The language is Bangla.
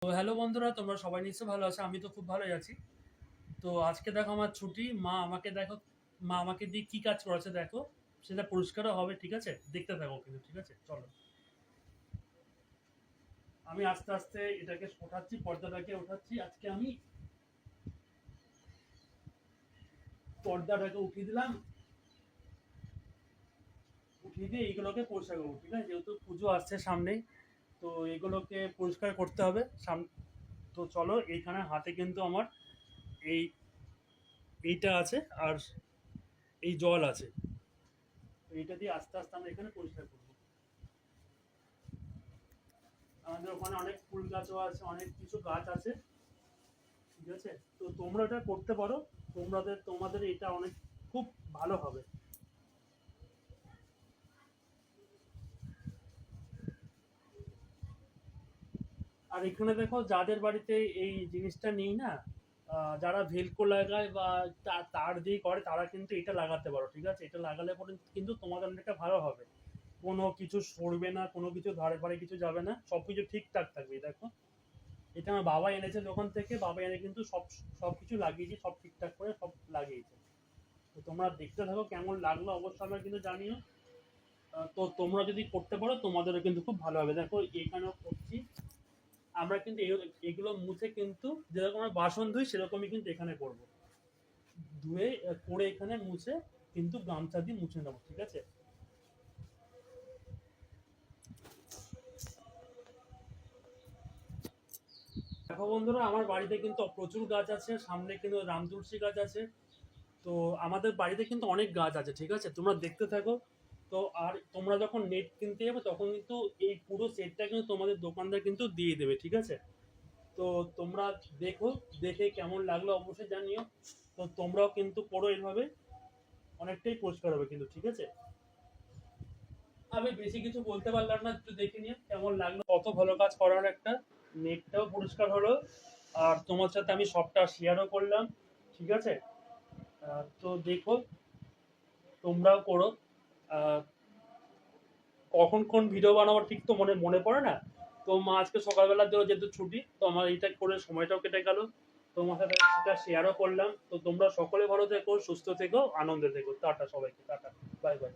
তো হ্যালো বন্ধুরা, তোমরা সবাই নিশ্চয়ই ভালো আছো। আমি তো খুব ভালোই আছি। তো আজকে দেখো আমার ছুটি। মা আমাকে দিয়ে কি কাজ করেছে দেখো। সেটা পরিষ্কারও হবে, ঠিক আছে? দেখতে থাকো কিন্তু, ঠিক আছে? চলো। আমি আস্তে আস্তে এটাকে ওঠাচ্ছি, পর্দাটাকে ওঠাচ্ছি। আজকে আমি পর্দাটাকে উঠিয়ে দিলাম। উঠিয়ে দিয়ে এইগুলোকে পরিষ্কার করবো, ঠিক আছে? যেহেতু পুজো আসছে সামনেই, তো এগুলোকে পরিষ্কার করতে হবে। তো চলো, এইখানে হাতে কিন্তু আমার এই এইটা আছে, আর এই জল আছে। তো এইটা দিয়ে আস্তে আস্তে আমরা এখানে পরিষ্কার করবো। আমাদের ওখানে অনেক ফুল গাছও আছে, অনেক কিছু গাছ আছে, ঠিক আছে? তো তোমরা এটা করতে পারো। তোমাদের এটা অনেক খুব ভালো হবে। আর এখানে দেখো, যাদের বাড়িতে এই জিনিসটা নেই না, যারা ভেলকো লাগায় বা তার দিয়ে করে, তারা কিন্তু এটা লাগাতে পারো, ঠিক আছে? এটা লাগালে পরে কিন্তু তোমাদের অনেকটা ভালো হবে। কোনো কিছু সরবে না, কোনো কিছু ধারে পারে কিছু যাবে না, সবকিছু ঠিকঠাক থাকবে। এই দেখো, এটা আমার বাবা এনেছে দোকান থেকে। বাবা এনে কিন্তু সবকিছু লাগিয়েছে, সব ঠিকঠাক করে সব লাগিয়েছে। তো তোমরা দেখতে থাকো, কেমন লাগলো অবশ্যই আমাকে কিন্তু জানিও। তো তোমরা যদি করতে পারো, তোমাদেরও কিন্তু খুব ভালো হবে। দেখো, এখানেও করছি। আমরা কিন্তু এগুলো মুছে কিন্তু যেরকম আমরা বাসন ধুই, সেরকমই কিন্তু এখানে করবো। ধুয়ে করে এখানে মুছে কিন্তু গামছা দিয়ে মুছে নেবো, ঠিক আছে? দেখো বন্ধুরা, আমার বাড়িতে কিন্তু প্রচুর গাছ আছে। সামনে কিন্তু রাম তুলসী গাছ আছে। তো আমাদের বাড়িতে কিন্তু অনেক গাছ আছে, ঠিক আছে? তোমরা দেখতে থাকো। তো আর তোমরা যখন নেট কিনতে যাবে, তখন কিন্তু এই পুরো সেটটা কিন্তু তোমাদের দোকানদার কিন্তু দিয়ে দেবে, ঠিক আছে? তো তোমরা দেখো, দেখে কেমন লাগলো অবশ্যই জানিও। তো তোমরাও কিন্তু করো এইভাবে, অনেকটাই পরিষ্কার হবে কিন্তু, ঠিক আছে? আমি বেশি কিছু বলতে পারলাম না, একটু দেখে নিও কেমন লাগলো। কত ভালো কাজ করার একটা, নেটটাও পরিষ্কার হলো, আর তোমার সাথে আমি সবটা শেয়ারও করলাম, ঠিক আছে? তো দেখো, তোমরাও করো। আহ, কখন কোন ভিডিও বানাবো ঠিক তো মনে মনে পড়ে না। তো মা আজকে সকালবেলা দেওয়া যেহেতু ছুটি, তো আমার এইটা করে সময়টাও কেটে গেল। তোমার সাথে সেটা শেয়ারও করলাম। তো তোমরা সকলে ভালো থেকো, সুস্থ থেকো, আনন্দে থেকো। টাটা সবাইকে, টাটা, বাই বাই।